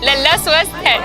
लल्ला स्वस्थ है।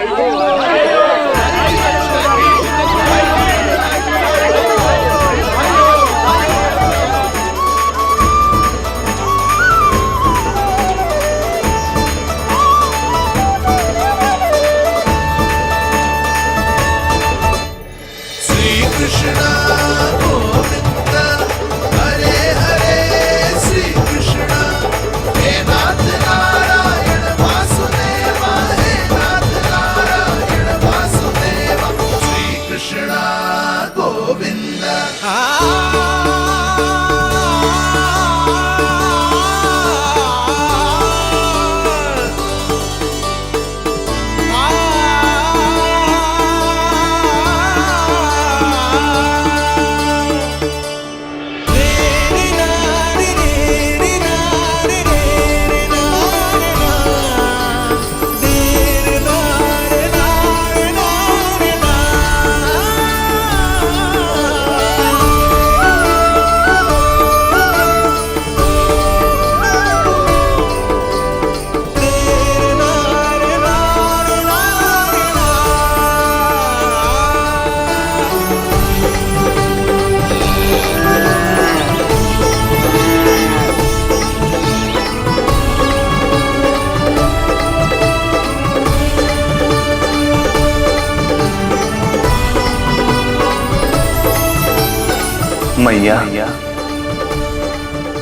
मैया,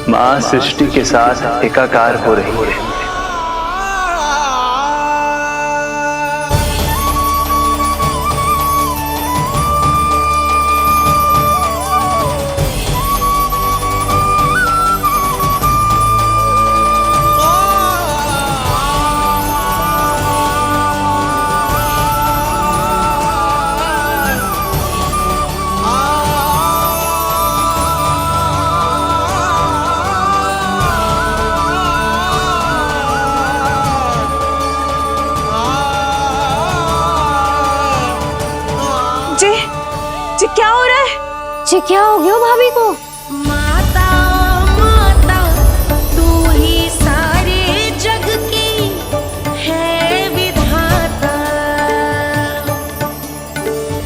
माँ सृष्टि के साथ एकाकार हो रही है। जी क्या हो रहा है? जी क्या हो गया भाभी को? माता माता तू ही सारे जग की है विधाता,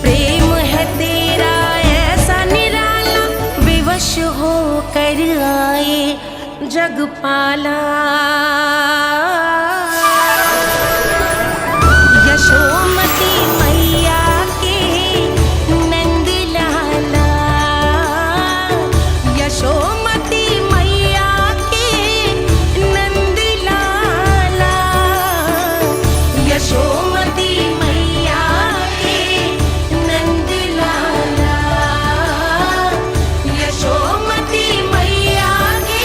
प्रेम है तेरा ऐसा निराला, विवश हो कर आए जगपाला। यशोमती मैया के नंद लाला, यशोमती मैया के नंद लाला, यशोमती मैया के नंद लाला, यशोमती मैया के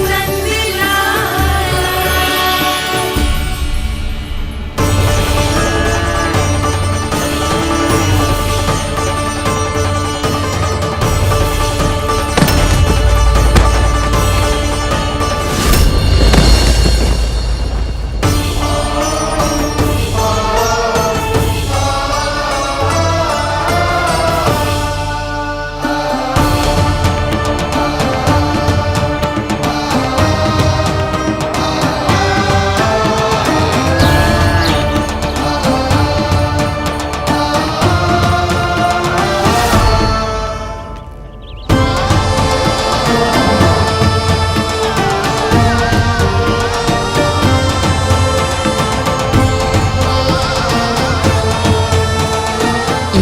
नंद लाला।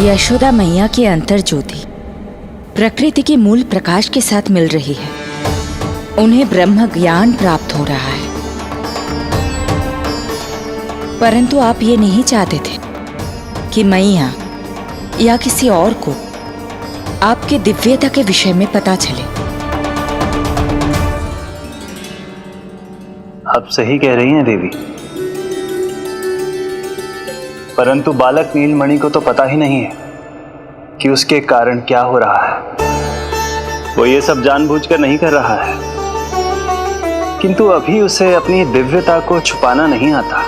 यशोदा मैया की अंतर ज्योति प्रकृति के मूल प्रकाश के साथ मिल रही है। उन्हें ब्रह्म ज्ञान प्राप्त हो रहा है, परंतु आप ये नहीं चाहते थे कि मैया या किसी और को आपके दिव्यता के विषय में पता चले। आप सही कह रही हैं देवी, परंतु बालक नीलमणि को तो पता ही नहीं है कि उसके कारण क्या हो रहा है। वो ये सब जानबूझकर नहीं कर रहा है, किंतु अभी उसे अपनी दिव्यता को छुपाना नहीं आता।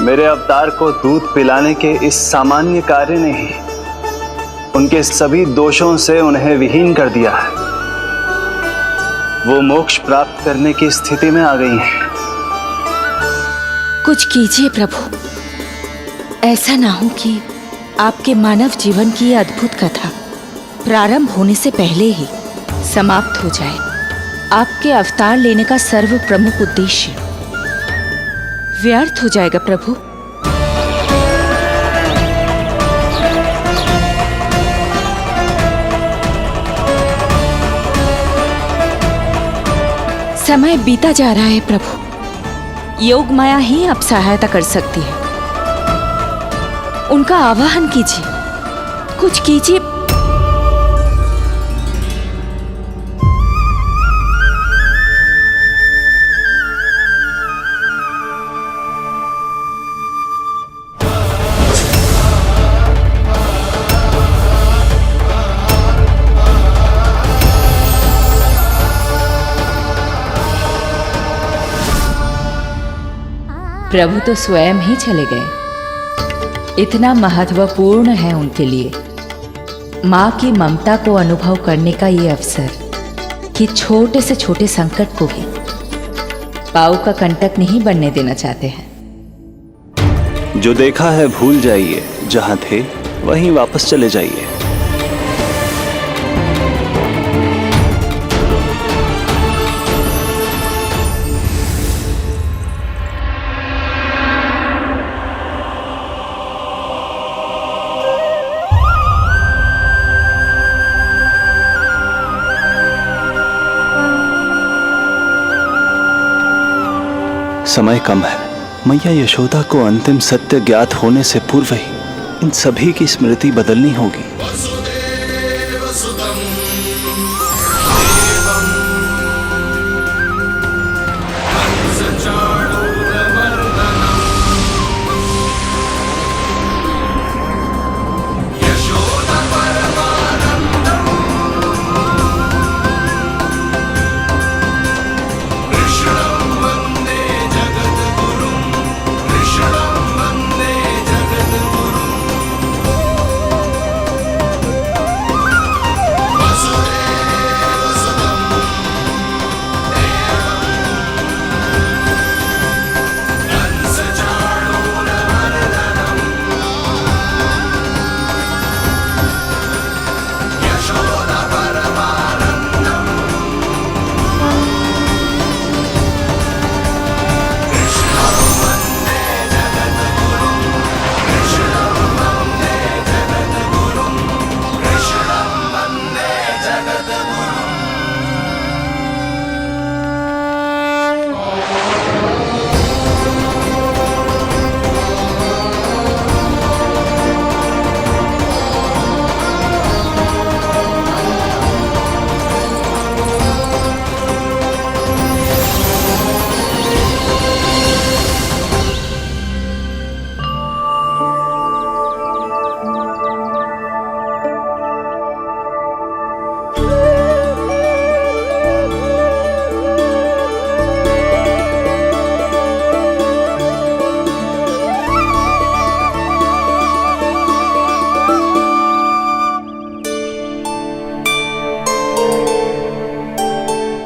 मेरे अवतार को दूध पिलाने के इस सामान्य कार्य ने ही उनके सभी दोषों से उन्हें विहीन कर दिया है। वो मोक्ष प्राप्त करने की स्थिति में आ गई हैं। कुछ कीजिए प्रभु, ऐसा ना हो कि आपके मानव जीवन की यह अद्भुत कथा प्रारंभ होने से पहले ही समाप्त हो जाए। आपके अवतार लेने का सर्व प्रमुख उद्देश्य व्यर्थ हो जाएगा प्रभु। समय बीता जा रहा है प्रभु, योग माया ही अब सहायता कर सकती है। उनका आवाहन कीजिए, कुछ कीजिए। प्रभु तो स्वयं ही चले गए। इतना महत्वपूर्ण है उनके लिए माँ की ममता को अनुभव करने का ये अवसर कि छोटे से छोटे संकट को भी पाँव का कंटक नहीं बनने देना चाहते हैं। जो देखा है भूल जाइए, जहां थे वहीं वापस चले जाइए। समय कम है। मैया यशोदा को अंतिम सत्य ज्ञात होने से पूर्व ही इन सभी की स्मृति बदलनी होगी।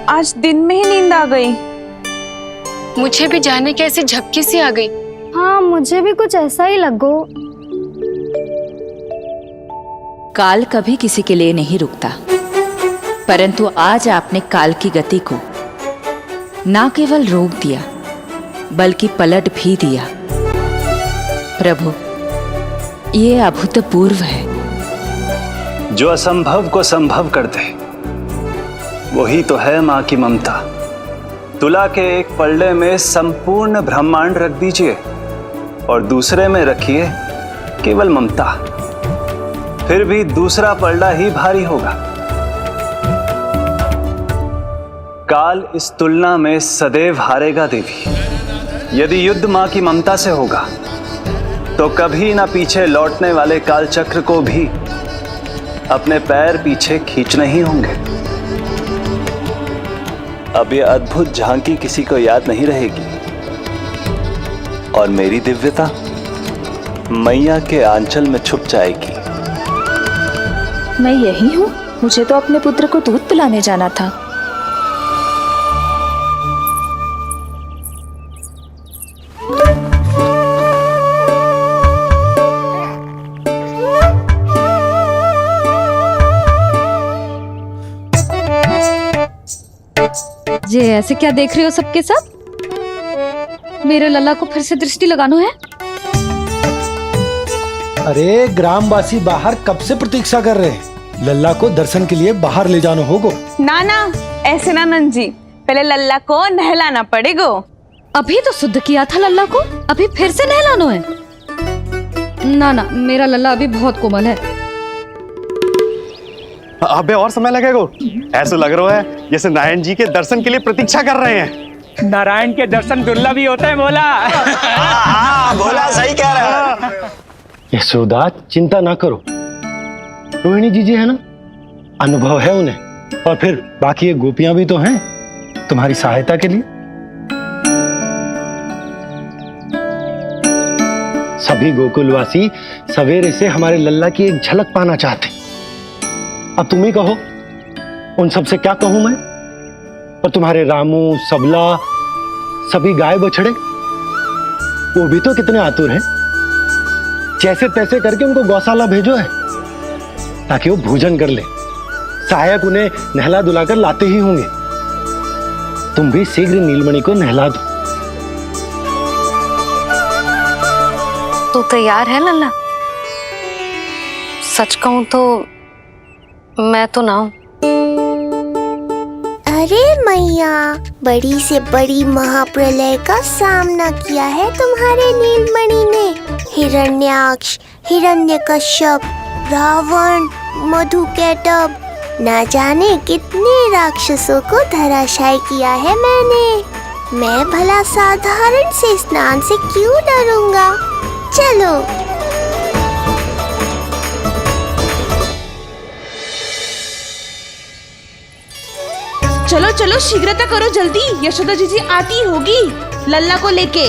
आज दिन में ही नींद आ गई। मुझे भी जाने कैसी झपकी सी आ गई। हाँ, मुझे भी कुछ ऐसा ही लगो। काल कभी किसी के लिए नहीं रुकता, परंतु आज आपने काल की गति को ना केवल रोक दिया बल्कि पलट भी दिया। प्रभु, ये अभूतपूर्व है। जो असंभव को संभव कर दे वही तो है माँ की ममता। तुला के एक पल्ले में संपूर्ण ब्रह्मांड रख दीजिए और दूसरे में रखिए केवल ममता, फिर भी दूसरा पल्ला ही भारी होगा। काल इस तुलना में सदैव हारेगा देवी। यदि युद्ध माँ की ममता से होगा तो कभी ना पीछे लौटने वाले काल चक्र को भी अपने पैर पीछे खींचने ही होंगे। अब यह अद्भुत झांकी किसी को याद नहीं रहेगी और मेरी दिव्यता मैया के आंचल में छुप जाएगी। मैं यही हूँ। मुझे तो अपने पुत्र को दूध पिलाने जाना था। ये ऐसे क्या देख रहे हो सबके सब? मेरे लल्ला को फिर से दृष्टि लगानो है? अरे ग्रामवासी बाहर कब से प्रतीक्षा कर रहे हैं, लल्ला को दर्शन के लिए बाहर ले जाना होगा। ना ना, ऐसे ना नंद जी, पहले लल्ला को नहलाना पड़ेगा। अभी तो शुद्ध किया था लल्ला को, अभी फिर से नहलानो है? ना ना, मेरा लल्ला अभी बहुत कोमल है। अबे और समय लगेगा। ऐसा लग रहा है जैसे नारायण जी के दर्शन के लिए प्रतीक्षा कर रहे हैं। नारायण के दर्शन दुर्लभ ही होते हैं बोला। बोला सही कह रहा है। यशोदा चिंता ना करो, रोहिणी जी है ना, अनुभव है उन्हें, और फिर बाकी ये गोपियां भी तो हैं तुम्हारी सहायता के लिए। सभी गोकुलवासी सवेरे से हमारे लल्ला की एक झलक पाना चाहते। अब तुम ही कहो, उन सब से क्या कहूं मैं? और तुम्हारे रामू, सबला, सभी गाय बछड़े, वो भी तो कितने आतुर हैं। जैसे तैसे करके उनको गौशाला भेजो है ताकि वो भोजन कर ले। सहायक उन्हें नहला धुलाकर लाते ही होंगे। तुम भी शीघ्र नीलमणि को नहला दो। तू तैयार है लल्ला? सच कहूं तो मैं तो ना हूं। अरे मैया, बड़ी से बड़ी महाप्रलय का सामना किया है तुम्हारे नीलमणि ने। हिरण्याक्ष, हिरण्यकश्यप, रावण, मधुकैटभ, ना जाने कितने राक्षसों को धराशायी किया है मैंने। मैं भला साधारण से स्नान से क्यों डरूंगा? चलो। चलो चलो, शीघ्रता करो जल्दी, यशोदा जी आती होगी लल्ला को लेके।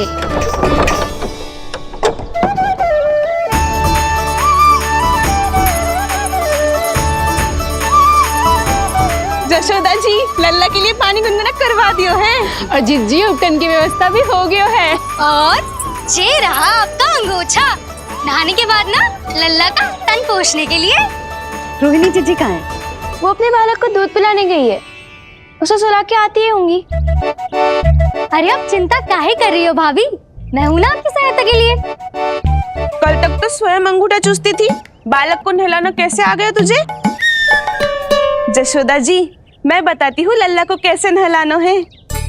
यशोदा जी, लल्ला के लिए पानी गुनगुना करवा दियो है, और जिज्जी उपकरण की व्यवस्था भी हो गयो है। और ये रहा आपका अंगोछा, नहाने के बाद ना लल्ला का तन पोंछने के लिए। रोहिणी जीजी कहाँ है? वो अपने बालक को दूध पिलाने गई है, उसे सुला के आती ही होंगी। अरे आप चिंता काहे कर रही हो भाभी, मैं हूं ना आपकी सहायता के लिए। कल तक तो स्वयं अंगूठा चूसती थी, बालक को नहलाना कैसे आ गया तुझे? यशोदा जी, मैं बताती हूँ लल्ला को कैसे नहलाना है।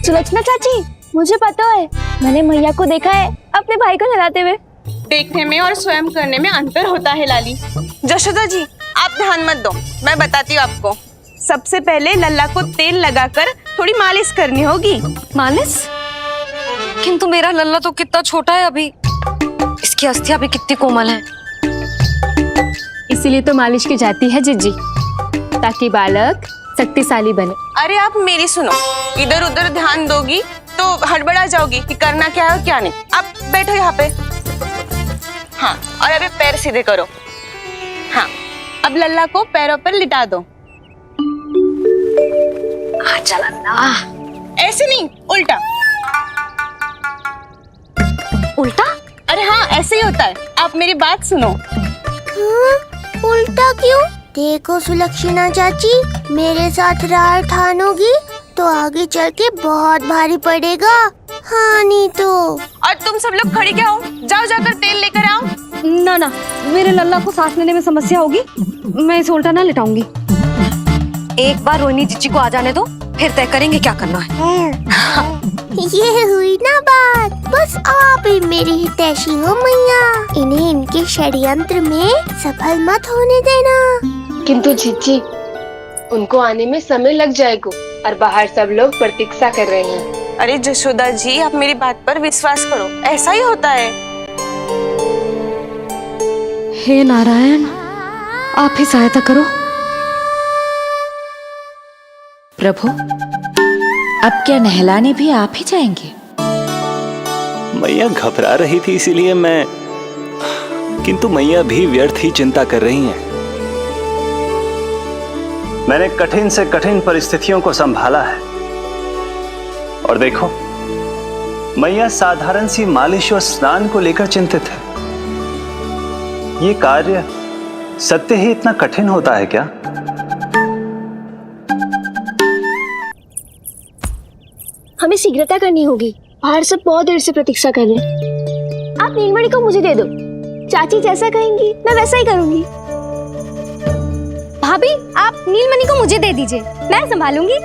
सुलक्षणा चाची, मुझे पता है, मैंने मैया को देखा है अपने भाई को नहलाते हुए। देखने में और स्वयं करने में अंतर होता है लाली। यशोदा जी, आप ध्यान मत दो, मैं बताती हूँ आपको। सबसे पहले लल्ला को तेल लगाकर थोड़ी मालिश करनी होगी। मालिश? किंतु मेरा लल्ला तो कितना छोटा है अभी, इसकी अस्थियां भी कितनी कोमल हैं। इसीलिए तो मालिश की जाती है जिज्जी, ताकि बालक शक्तिशाली बने। अरे आप मेरी सुनो, इधर उधर ध्यान दोगी तो हड़बड़ा जाओगी कि करना क्या है और क्या नहीं। आप बैठो यहाँ पे। हाँ, और अभी पैर सीधे करो। हाँ, अब लल्ला को पैरों पर लिटा दो। चला ना, ऐसे नहीं, उल्टा। उल्टा? अरे हाँ, ऐसे ही होता है, आप मेरी बात सुनो। हाँ, उल्टा क्यों? देखो सुलक्षणा चाची, मेरे साथ राह ठानोगी तो आगे चल के बहुत भारी पड़ेगा। हाँ नहीं तो। और तुम सब लोग खड़ी क्या हो? जाओ जाकर तेल लेकर आओ। ना ना, मेरे लल्ला को सांस लेने में समस्या होगी, मैं इसे उल्टा ना लिटाऊंगी। एक बार रोहिणी जीजी को आ जाने दो, फिर तय करेंगे क्या करना है। ये हुई ना बात, बस आप ही मेरी हितैषी हो मैया, इन्हें इनके षड्यंत्र में सफल मत होने देना। किंतु जीजी, उनको आने में समय लग जाएगा और बाहर सब लोग प्रतीक्षा कर रहे हैं। अरे यशोदा जी, आप मेरी बात पर विश्वास करो, ऐसा ही होता है। हे नारायण, आप ही सहायता करो। प्रभु, अब क्या नहलाने भी आप ही जाएंगे? मैया घबरा रही थी इसीलिए मैं, किंतु मैया भी व्यर्थ ही चिंता कर रही हैं। मैंने कठिन से कठिन परिस्थितियों को संभाला है और देखो, मैया साधारण सी मालिश और स्नान को लेकर चिंतित है। ये कार्य सत्य ही इतना कठिन होता है क्या? हमें शीघ्रता करनी होगी। बाहर सब बहुत देर से प्रतीक्षा कर रहे हैं। आप नीलमणि को मुझे दे दो। चाची जैसा कहेंगी मैं वैसा ही करूंगी। भाभी आप नीलमणि को मुझे दे दीजिए, मैं संभालूंगी।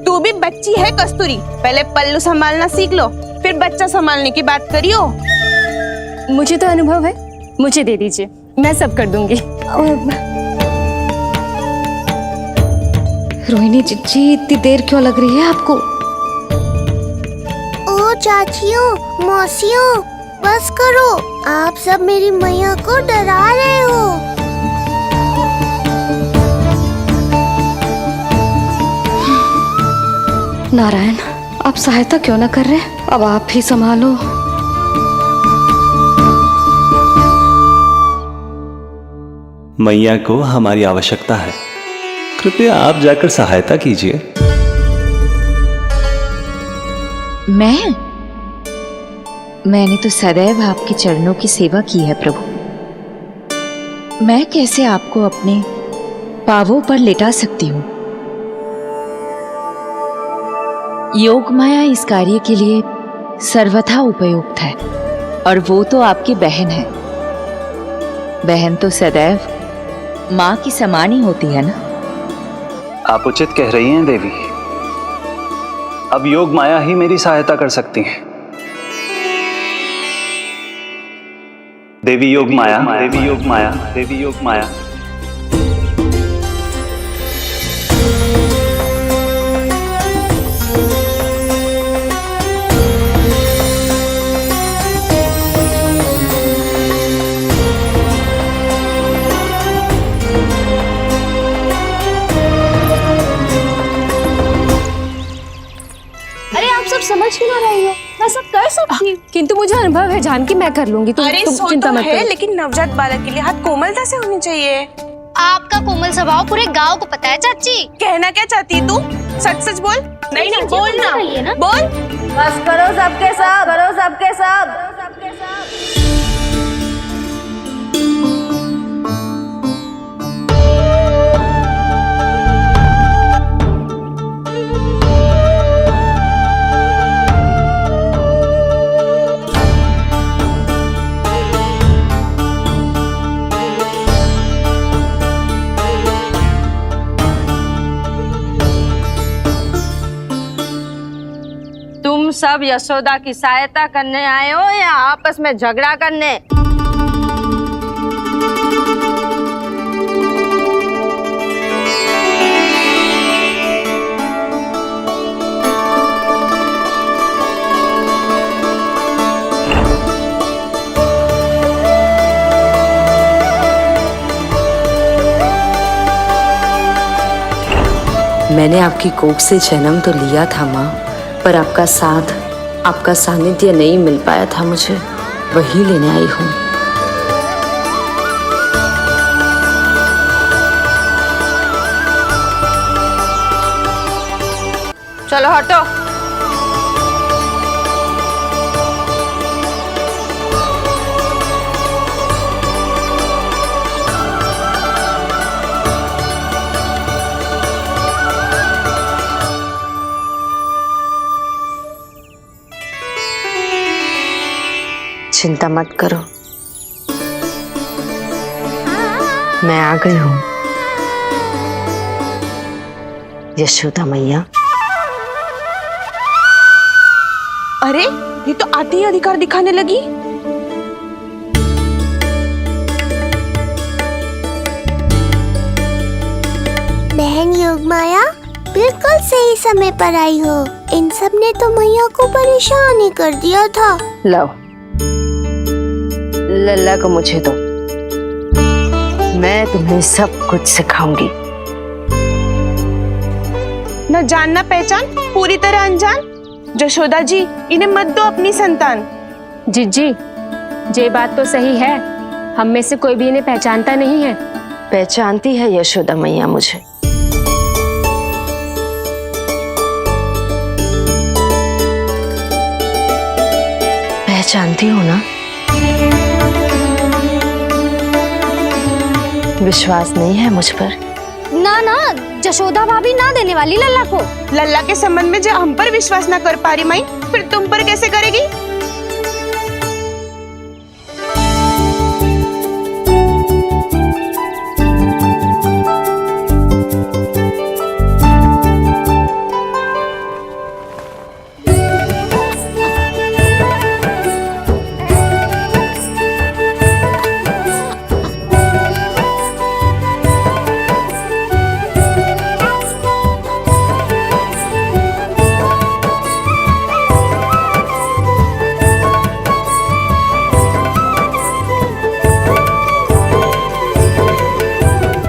तू भी बच्ची है कस्तूरी, पहले पल्लू संभालना सीख लो, फिर बच्चा संभालने की बात करियो। मुझे तो अनुभव है, मुझे दे दीजिए, मैं सब कर दूंगी। रोहिणी जी इतनी देर क्यों लग रही है आपको? ओ चाचियों मौसियों बस करो, आप सब मेरी मैया को डरा रहे हो। नारायण, आप सहायता क्यों ना कर रहे? अब आप ही संभालो। मैया को हमारी आवश्यकता है, कृपया आप जाकर सहायता कीजिए। मैंने तो सदैव आपके चरणों की सेवा की है प्रभु। मैं कैसे आपको अपने पांवों पर लेटा सकती हूँ? योग माया इस कार्य के लिए सर्वथा उपयुक्त है, और वो तो आपकी बहन है। बहन तो सदैव माँ की समान ही होती है ना। आप उचित कह रही हैं देवी। अब योग माया ही मेरी सहायता कर सकती हैं। देवी योग माया, देवी योग माया, देवी योग माया। अरे आप सब समझ क्यों ना रही हो? मैं सब कर सकती हूँ। किंतु मुझे अनुभव है जानकी, मैं कर लूंगी। तुम चिंता मत करो। लेकिन नवजात बालक के लिए हाथ कोमलता से होनी चाहिए। आपका कोमल स्वभाव पूरे गांव को पता है चाची। कहना क्या चाहती है तू? सच सच बोल। नहीं बोल ना, बोल। बस करो सबके सब, करो सबके सब। तुम सब यशोदा की सहायता करने आए हो या आपस में झगड़ा करने? मैंने आपकी कोख से जन्म तो लिया था माँ, पर आपका साथ, आपका सानिध्य नहीं मिल पाया था मुझे, वही लेने आई हूँ। चलो हटो। चिंता मत करो, मैं आ गई हूँ यशोदा मैया। अरे ये तो आते ही अधिकार दिखाने लगी। बहन योगमाया बिल्कुल सही समय पर आई हो। इन सब ने तो मैया को परेशान ही कर दिया था। लो लल्ला को मुझे दो, मैं तुम्हें सब कुछ सिखाऊंगी। न जान न पहचान, पूरी तरह अनजान। यशोदा जी इन्हें मत दो अपनी संतान। जीजी, ये बात तो सही है, हम में से कोई भी इन्हें पहचानता नहीं है। पहचानती है यशोदा मैया मुझे। पहचानती हो ना? विश्वास नहीं है मुझ पर? ना ना, जशोदा भाभी ना देने वाली लल्ला को। लल्ला के संबंध में जो हम पर विश्वास ना कर पा रही माई, फिर तुम पर कैसे करेगी?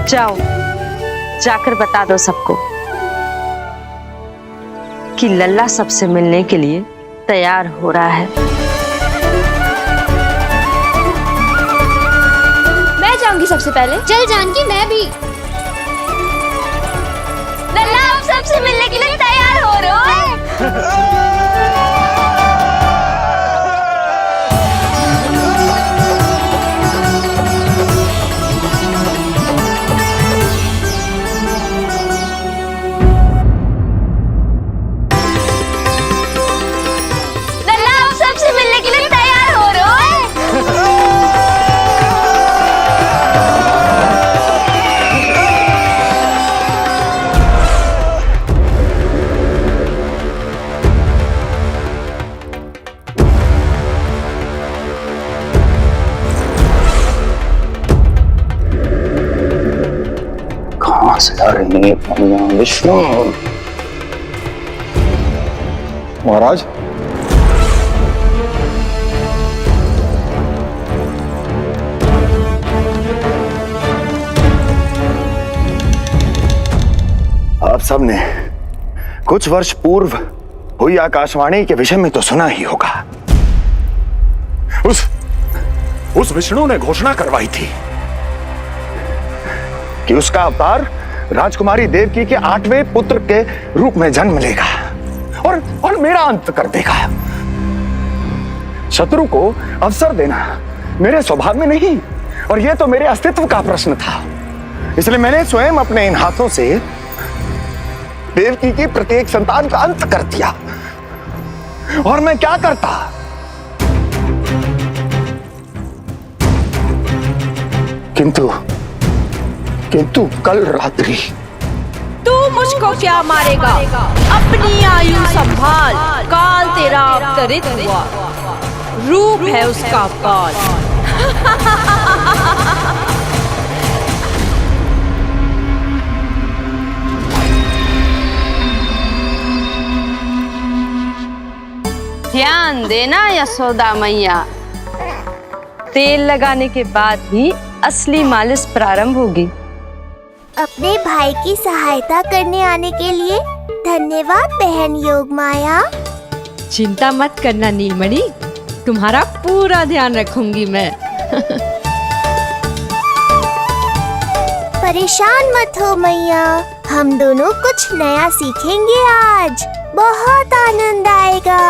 जाओ, जाकर बता दो सबको कि लल्ला सबसे मिलने के लिए तैयार हो रहा है। मैं जाऊंगी सबसे पहले। चल जानकी, मैं भी। लल्ला आप सबसे मिलने के लिए तैयार हो रहे हो? कहां से आ रही है पनियां विष्णु? महाराज, आप सबने कुछ वर्ष पूर्व हुई आकाशवाणी के विषय में तो सुना ही होगा। उस विष्णु ने घोषणा करवाई थी कि उसका अवतार राजकुमारी देवकी के 8वें पुत्र के रूप में जन्म लेगा और मेरा अंत कर देगा। शत्रु को अवसर देना मेरे स्वभाव में नहीं, और यह तो मेरे अस्तित्व का प्रश्न था। इसलिए मैंने स्वयं अपने इन हाथों से देवकी की प्रत्येक संतान का अंत कर दिया। और मैं क्या करता? किंतु कल रात्रि तू मुझको क्या मारेगा? अपनी आयु संभाल, काल तेरा अवतरित हुआ, रूप है उसका काल। ध्यान देना यशोदा मैया, तेल लगाने के बाद ही असली मालिश प्रारंभ होगी। अपने भाई की सहायता करने आने के लिए धन्यवाद बहन योगमाया। चिंता मत करना नीलमणि, तुम्हारा पूरा ध्यान रखूंगी मैं। परेशान मत हो मैया, हम दोनों कुछ नया सीखेंगे आज। बहुत आनंद आएगा।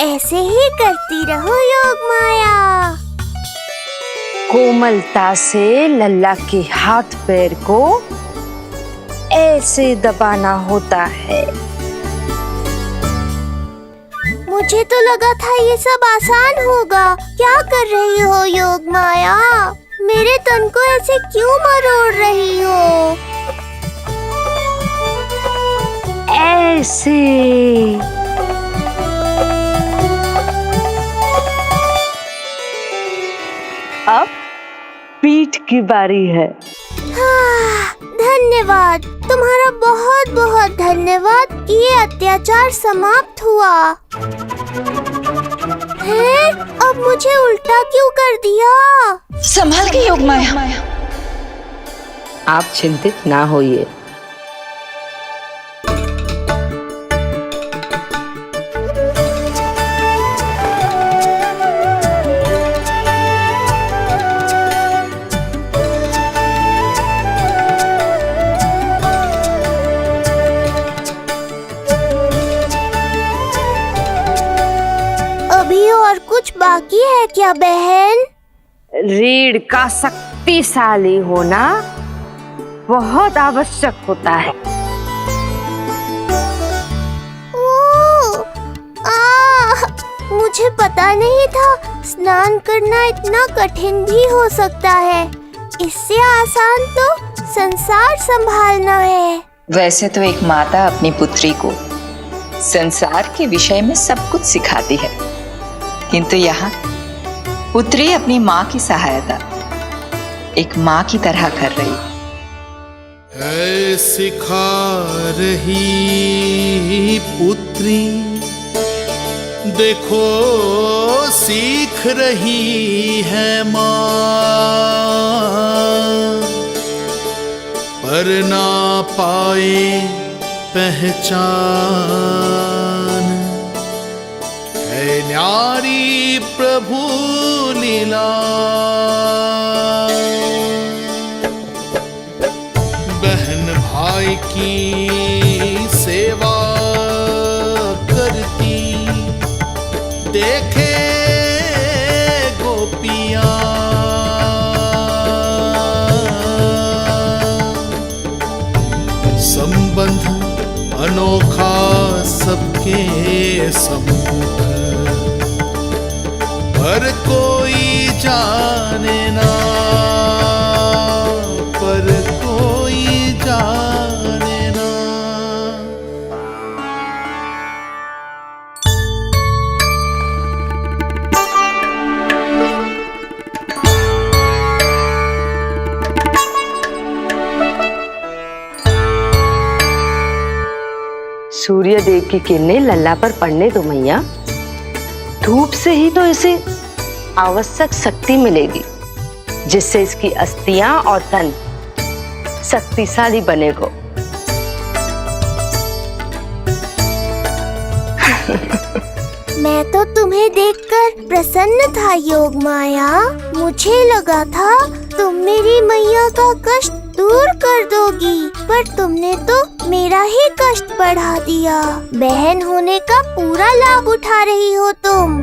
ऐसे ही करती रहो योगमाया। कोमलता से लल्ला के हाथ पैर को ऐसे दबाना होता है। मुझे तो लगा था ये सब आसान होगा। क्या कर रही हो योगमाया? मेरे तन को ऐसे क्यों मरोड़ रही हो? ऐसे अब पीठ की बारी है। धन्यवाद, तुम्हारा बहुत बहुत धन्यवाद। ये अत्याचार समाप्त हुआ है। अब मुझे उल्टा क्यों कर दिया? संभाल के योगमाया। आप चिंतित ना होइए। है क्या बहन? रीढ़ का शक्तिशाली होना बहुत आवश्यक होता है। मुझे पता नहीं था स्नान करना इतना कठिन भी हो सकता है। इससे आसान तो संसार संभालना है। वैसे तो एक माता अपनी पुत्री को संसार के विषय में सब कुछ सिखाती है, किंतु यहाँ पुत्री अपनी माँ की सहायता एक माँ की तरह कर रही है। सिखा रही पुत्री, देखो सीख रही है माँ, पर ना पाए पहचान, है न्यारी प्रभु लीला। बहन भाई की सेवा करती, देखे गोपियां, संबंध अनोखा सबके सम्मुख, पर कोई जाने ना, पर कोई जाने ना। सूर्य देव की किरणें लल्ला पर पड़ने दो मैया। धूप से ही तो इसे आवश्यक शक्ति मिलेगी, जिससे इसकी अस्थियां और तन शक्तिशाली बनेगा। मैं तो तुम्हें देखकर प्रसन्न था योग माया। मुझे लगा था तुम मेरी मैया का कष्ट दूर कर दोगी, पर तुमने तो मेरा ही कष्ट बढ़ा दिया। बहन होने का पूरा लाभ उठा रही हो तुम।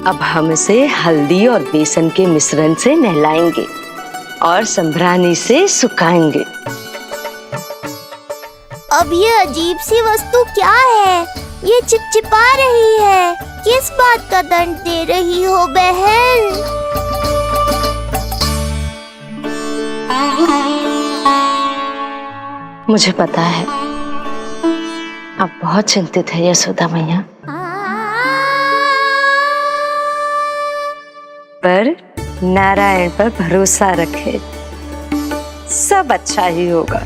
अब हम इसे हल्दी और बेसन के मिश्रण से नहलाएंगे और संभरानी से सुखाएंगे। अब ये अजीब सी वस्तु क्या है? ये चिपचिपा रही है। किस बात का दंड दे रही हो बहन? मुझे पता है आप बहुत चिंतित है यशोदा मैया, पर नारायण पर भरोसा रखे, सब अच्छा ही होगा।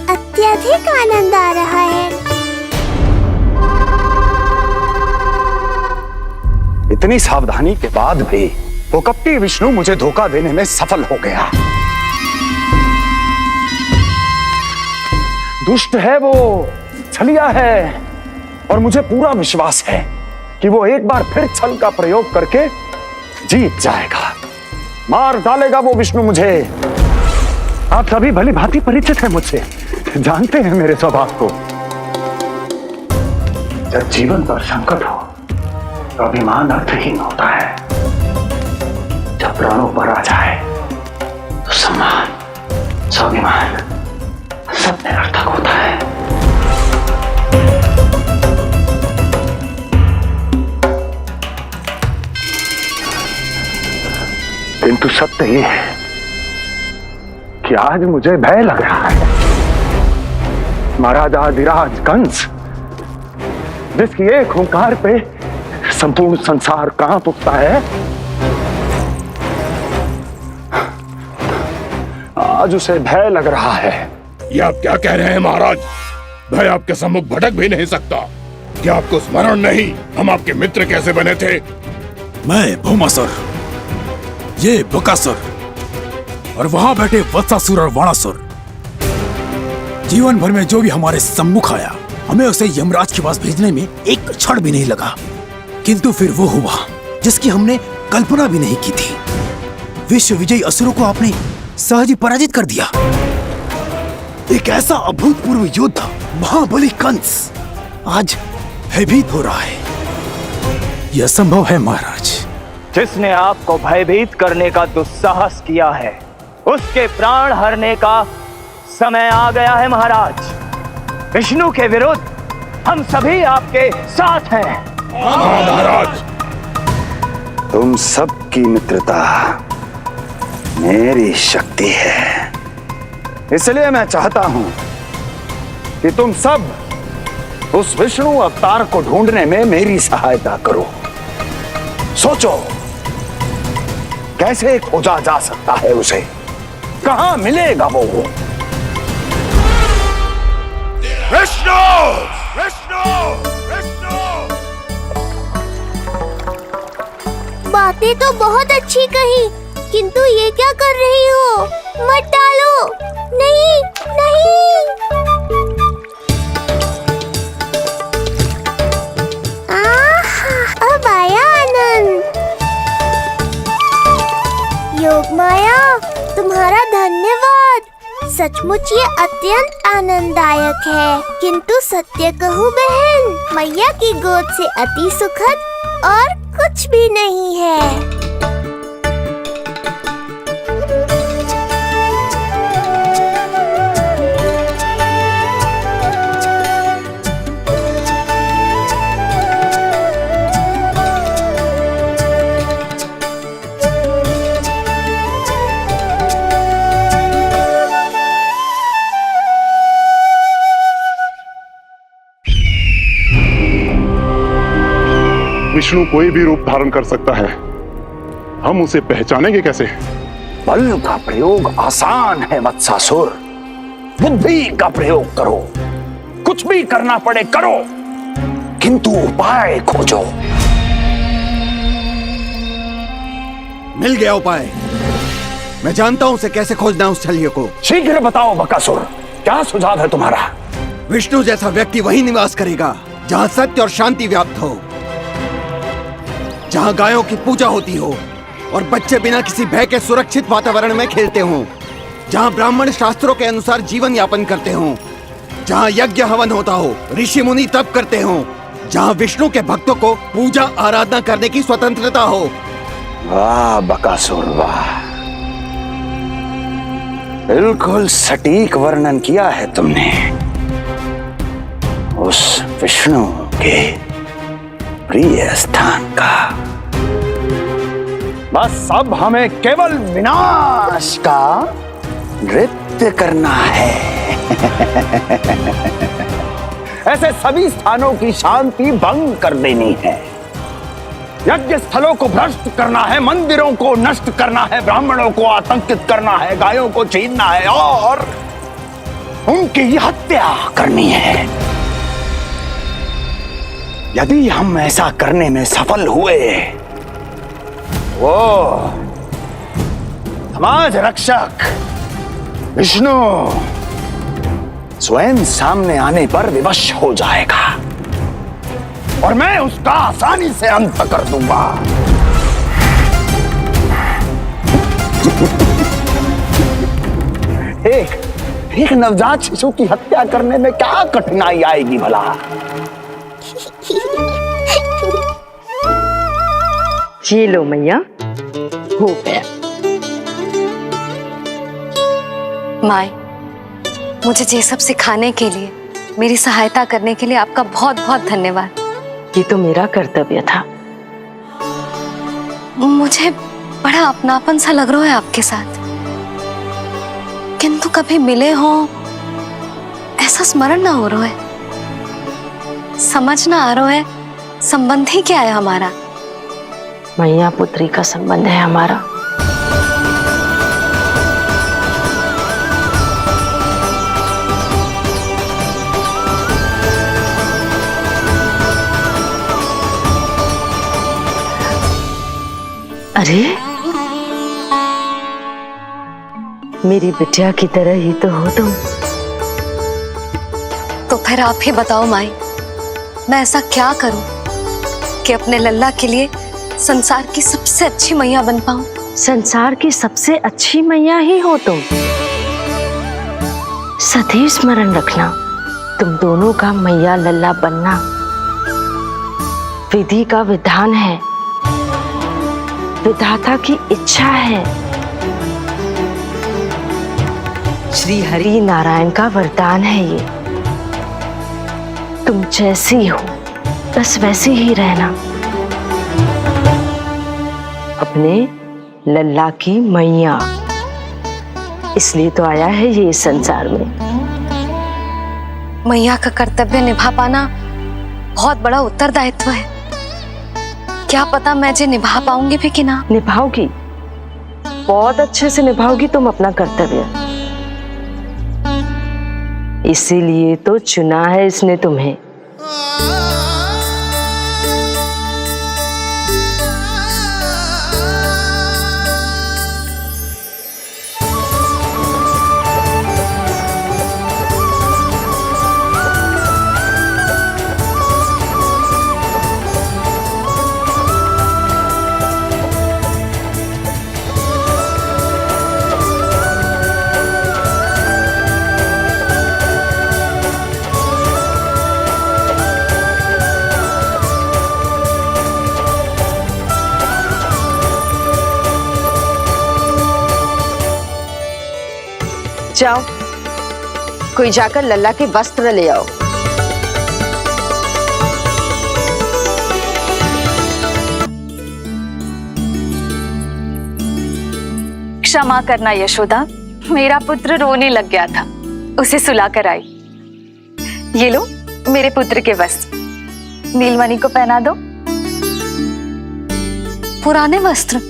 अत्यधिक आनंद आ रहा है। इतनी सावधानी के बाद भी वो कपटी विष्णु मुझे धोखा देने में सफल हो गया। दुष्ट है वो, छलिया है, और मुझे पूरा विश्वास है कि वो एक बार फिर छल का प्रयोग करके जीत जाएगा। मार डालेगा वो विष्णु मुझे। आप सभी भली भांति परिचित हैं मुझसे, जानते हैं मेरे स्वभाव को। जब जीवन पर संकट हो तो अभिमान अर्थहीन होता है, जब प्राणों पर आ जाए तो सम्मान, स्वाभिमान सब निरर्थक होता है। किंतु सत्य ये है कि आज मुझे भय लग रहा है। महाराजाधिराज कंस, जिसकी एक हुंकार पे संपूर्ण संसार कांप उठता है, आज उसे भय लग रहा है। ये आप क्या कह रहे हैं महाराज? भय आपके सम्मुख भटक भी नहीं सकता। क्या आपको स्मरण नहीं हम आपके मित्र कैसे बने थे? मैं भौमासुर, ये बकासुर, और वहां बैठे वत्सासुर और वाणासुर। जीवन भर में जो भी हमारे सम्मुख आया, हमें उसे यमराज के पास भेजने में एक क्षण भी नहीं लगा। किंतु फिर वो हुआ जिसकी हमने कल्पना भी नहीं की थी। विश्व विजयी असुरों को आपने सहज ही पराजित कर दिया। एक ऐसा अभूतपूर्व योद्धा महाबली कंस आज भयभीत हो रहा है। यह संभव है महाराज। जिसने आपको भयभीत करने का दुस्साहस किया है, उसके प्राण हरने का समय आ गया है महाराज। विष्णु के विरुद्ध हम सभी आपके साथ हैं। महाराज, तुम सबकी मित्रता मेरी शक्ति है, इसलिए मैं चाहता हूं कि तुम सब उस विष्णु अवतार को ढूंढने में मेरी सहायता करो। सोचो कैसे खोजा जा सकता है उसे, कहां मिलेगा वो? विष्णु! विष्णु! विष्णु! बातें तो बहुत अच्छी कही, किंतु ये क्या कर रही हो? मत डालो। नहीं नहीं। अब आया आनंद। योग माया, तुम्हारा धन्यवाद। सचमुच ये अत्यंत आनंददायक है। किंतु सत्य कहूँ बहन, मैया की गोद से अति सुखद और कुछ भी नहीं है। विष्णु कोई भी रूप धारण कर सकता है, हम उसे पहचानेंगे कैसे? बल का प्रयोग आसान है वत्सासुर, बुद्धि का प्रयोग करो। कुछ भी करना पड़े करो, किंतु उपाय खोजो। मिल गया उपाय। मैं जानता हूं उसे कैसे खोजना उस छलिए को। शीघ्र बताओ बकासुर, क्या सुझाव है तुम्हारा? विष्णु जैसा व्यक्ति वहीं निवास करेगा जहां सत्य और शांति व्याप्त हो, जहां गायों की पूजा होती हो और बच्चे बिना किसी भय के सुरक्षित वातावरण में खेलते हों, जहां ब्राह्मण शास्त्रों के अनुसार जीवन यापन करते हों, जहां यज्ञ हवन होता हो, ऋषि मुनि तप करते हों, जहां विष्णु के भक्तों को पूजा आराधना करने की स्वतंत्रता हो। वाह बकासुर वाह, बिल्कुल सटीक वर्णन किया है तुमने उस विष्णु के प्रिय स्थान का। बस अब हमें केवल विनाश का नृत्य करना है। ऐसे सभी स्थानों की शांति भंग कर देनी है। यज्ञ स्थलों को भ्रष्ट करना है, मंदिरों को नष्ट करना है, ब्राह्मणों को आतंकित करना है, गायों को छीनना है और उनकी हत्या करनी है। यदि हम ऐसा करने में सफल हुए, वो समाज रक्षक विष्णु स्वयं सामने आने पर विवश हो जाएगा और मैं उसका आसानी से अंत कर दूंगा। एक नवजात शिशु की हत्या करने में क्या कठिनाई आएगी भला? ये लो मैया, हो गया। माए, मुझे ये सब सिखाने के लिए, मेरी सहायता करने के लिए आपका बहुत बहुत धन्यवाद। ये तो मेरा कर्तव्य था। मुझे बड़ा अपनापन सा लग रहा है आपके साथ, किंतु कभी मिले हो ऐसा स्मरण ना हो रहा है। समझ ना आ रहा है संबंध ही क्या है हमारा। मैया पुत्री का संबंध है हमारा। अरे मेरी बिटिया की तरह ही तो हो तुम। तो फिर आप ही बताओ माई, मैं ऐसा क्या करूं कि अपने लल्ला के लिए संसार की सबसे अच्छी मैया बन पाऊं? संसार की सबसे अच्छी मैया ही हो तुम। सदैव स्मरण रखना, तुम दोनों का मैया लल्ला बनना विधि का विधान है, विधाता की इच्छा है, श्री हरि नारायण का वरदान है ये। तुम जैसी हो बस वैसी ही रहना, अपने लल्ला की मैया। इसलिए तो आया है ये इस संसार में। मैया का कर्तव्य निभा पाना बहुत बड़ा उत्तरदायित्व है। क्या पता मैं जे निभा पाऊंगी भी कि ना। निभाओगी, बहुत अच्छे से निभाओगी तुम अपना कर्तव्य। इसीलिए तो चुना है इसने तुम्हें। जाओ, कोई जाकर लल्ला के वस्त्र ले आओ। क्षमा करना यशोदा, मेरा पुत्र रोने लग गया था, उसे सुला कर आई। ये लो मेरे पुत्र के वस्त्र, नीलमणि को पहना दो। पुराने वस्त्र?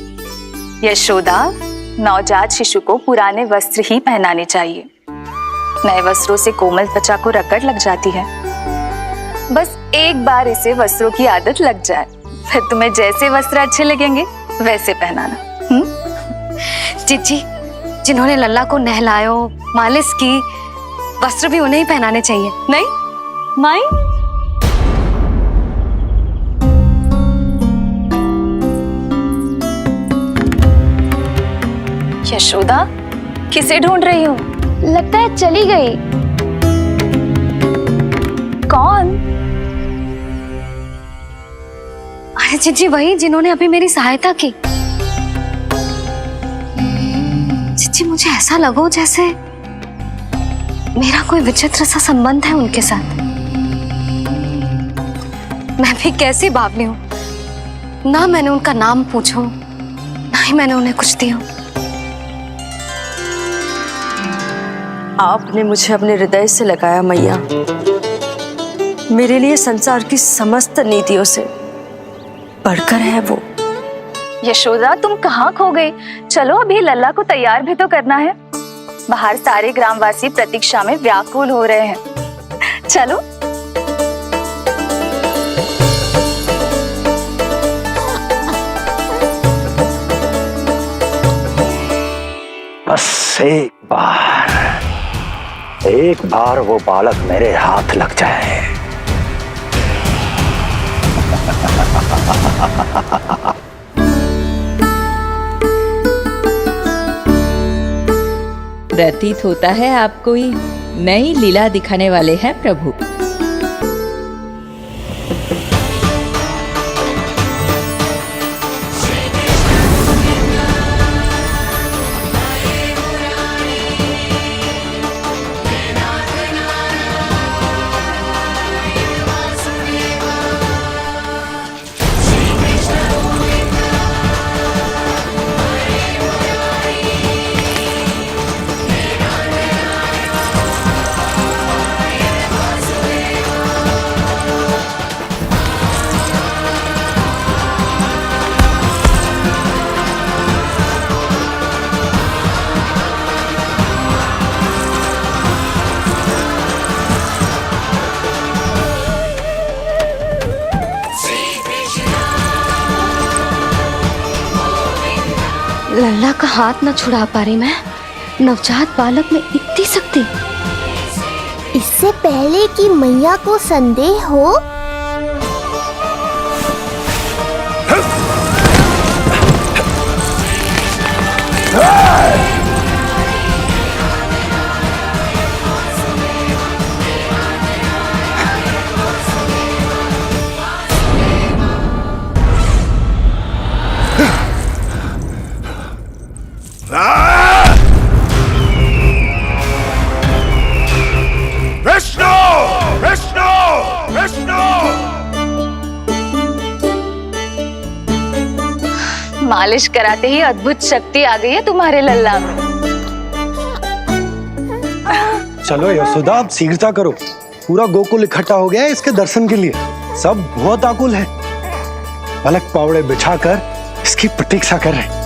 यशोदा, नवजात शिशु को पुराने वस्त्र ही पहनाने चाहिए। नए वस्त्रों से कोमल त्वचा को रगड़ लग जाती है। बस एक बार इसे वस्त्रों की आदत लग जाए, फिर तुम्हें जैसे वस्त्र अच्छे लगेंगे वैसे पहनाना। जीजी, जिन्होंने लल्ला को नहलायो, मालिश की, वस्त्र भी उन्हें ही पहनाने चाहिए। नहीं माई, यशोदा किसे ढूंढ रही हो? लगता है चली गई। कौन? अरे जीजी, वही जिन्होंने अभी मेरी सहायता की। जीजी, मुझे ऐसा लगो जैसे मेरा कोई विचित्र सा संबंध है उनके साथ। मैं भी कैसी बावली हूं, ना मैंने उनका नाम पूछो, ना ही मैंने उन्हें कुछ दिया। आपने मुझे अपने हृदय से लगाया मैया। मेरे लिए संसार की समस्त नीतियों से बढ़कर है वो। यशोदा, तुम कहाँ खो गई? चलो अभी लल्ला को तैयार भी तो करना है। बाहर सारे ग्रामवासी प्रतीक्षा में व्याकुल हो रहे हैं। चलो। बस एक बार वो बालक मेरे हाथ लग जाए। प्रतीत होता है आप कोई नई लीला दिखाने वाले हैं प्रभु। लल्ला का हाथ न छुड़ा पा रही मैं। नवजात बालक में इतनी शक्ति। इससे पहले कि मैया को संदेह हो, विष्णु विष्णु विष्णु। मालिश कराते ही अद्भुत शक्ति आ गई है तुम्हारे लल्ला में। चलो यशोदा, अब शीघ्रता करो। पूरा गोकुल इकट्ठा हो गया है इसके दर्शन के लिए। सब बहुत आकुल है, पलक पावड़े बिछाकर इसकी प्रतीक्षा कर रहे हैं।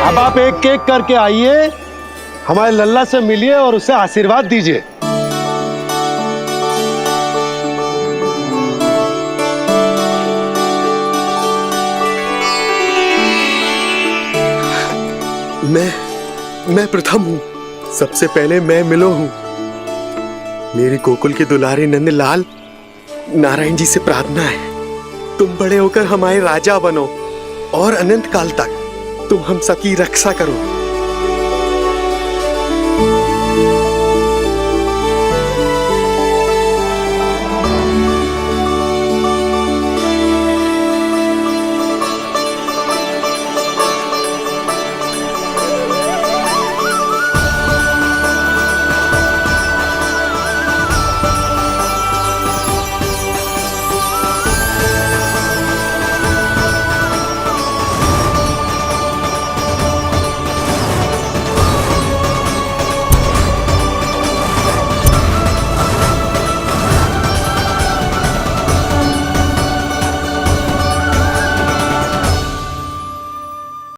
अब आप एक एक करके आइए, हमारे लल्ला से मिलिए और उसे आशीर्वाद दीजिए। मैं प्रथम हूँ। सबसे पहले मैं मिलो हूँ। मेरी गोकुल के दुलारे नंद लाल, नारायण जी से प्रार्थना है, तुम बड़े होकर हमारे राजा बनो और अनंत काल तक तुम हम सबकी रक्षा करो।